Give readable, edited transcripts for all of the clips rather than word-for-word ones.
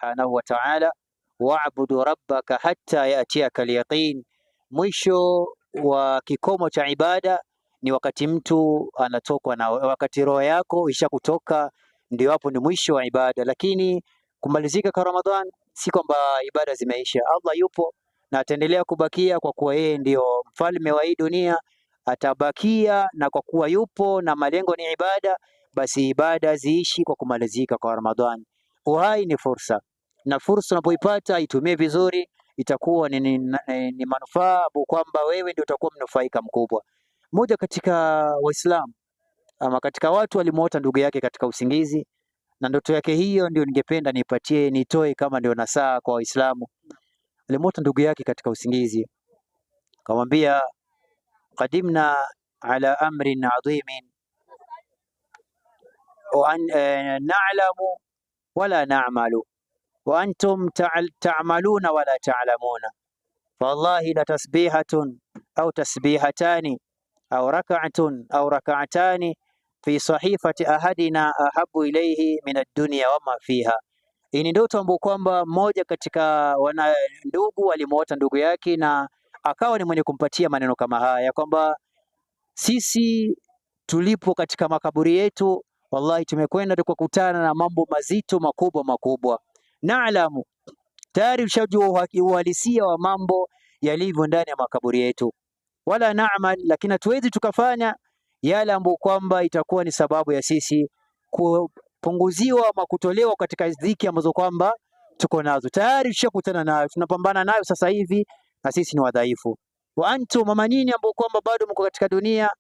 subhanahu wa ta'ala, wa'budu rabbaka hatta ya'tiyaka al-yaqin. Mwisho wa kikomo cha ibada ni wakati mtu anatokwa na wakati roho yako isha kutoka, ndio hapo ni mwisho wa ibada. Lakini kumalizika kwa Ramadhan si kwamba ibada zimeisha. Allah yupo na ataendelea kubakia kwa kuwa yeye ndio mfalme wa hii dunia, atabakia, na kwa kuwa yupo na malengo ni ibada, basi ibada ziishi kwa kumalizika kwa Ramadhan. Uhai ni fursa, na fursa unapoipata itumie vizuri, itakuwa ni manufaa kwamba wewe ndio utakuwa mnufaika mkubwa. Mmoja katika Waislamu ama katika watu alimuota ndugu yake katika usingizi, na ndoto yake hiyo ndio ningependa nitoe kama ndio nasaa kwa Waislamu. Alimuota ndugu yake katika usingizi, akamwambia, qadimna ala amrin adhimin wa an na'lamu wala na'malu wa antum ta'maluna wala ta'lamuna, wallahi la tasbihatun au tasbihatani au rak'atun au rak'atani fi sahifati ahadina ahabu ilayhi min ad-dunya wama fiha. Hii ni ndoto ambayo kwamba mmoja katika wana ndugu alimuota ndugu yake, na akawa ni mwenye kumpatia maneno kama haya kwamba sisi tulipo katika makaburi yetu, wallahi tumekwenda tukakutana na mambo mazito makubwa. Naalamu, tayari ushajua uhalisia wa mambo yalivyo ndani ya makaburi yetu. Wala naamal, lakini hatuwezi tukafanya yale ambayo kwamba itakuwa ni sababu ya sisi kupunguziwa ama kutolewa katika dhiki ambazo kwamba tuko nazo. Tayari tushakutana nayo, tunapambana nayo sasa hivi, na sisi ni wadhaifu. Wa antum, mama nyinyi ambao kwamba bado mko katika dunia,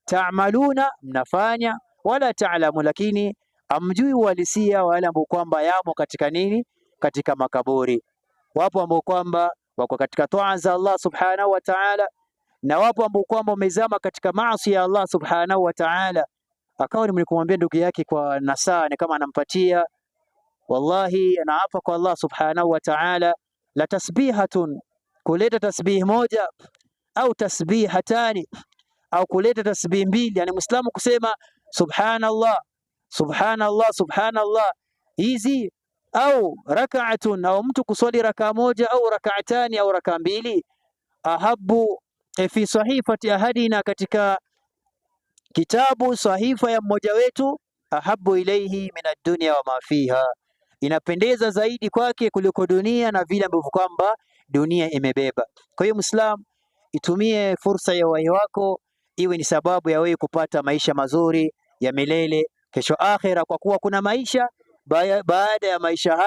taamaluna, mnafanya, wala taalamu, lakini amjui uhalisia wale ambao kwamba yamo katika nini, katika makaburi. Wapo ambao kwamba wako katika toa za Allah subhanahu wa ta'ala, na wapo ambao kwamba wamezama katika maasi ya Allah subhanahu wa ta'ala. Akawa ni mwenye kumwambia ndugu yake kwa nasaa, ni kama anampatia, wallahi anaapa kwa Allah subhanahu wa ta'ala, la tasbihatun, kuleta tasbih moja, au tasbihatani, au kuleta tasbih mbili, yani Muislamu kusema subhanallah subhanallah subhanallah hizi, au rak'atun, au mtu kuswali raka moja au rak'atani au raka mbili, ahabu fi sahifati ahadina, katika kitabu sahifa ya mmoja wetu, ahabu ilayhi min ad-dunya wa ma fiha, inapendeza zaidi kwake kuliko dunia na vile ambavyo kwamba dunia imebeba. Kwa hiyo Muislam, itumie fursa ya uhai wako iwe ni sababu ya wewe kupata maisha mazuri ya milele kesho akhera, kwa kuwa kuna maisha baada ya maisha haya.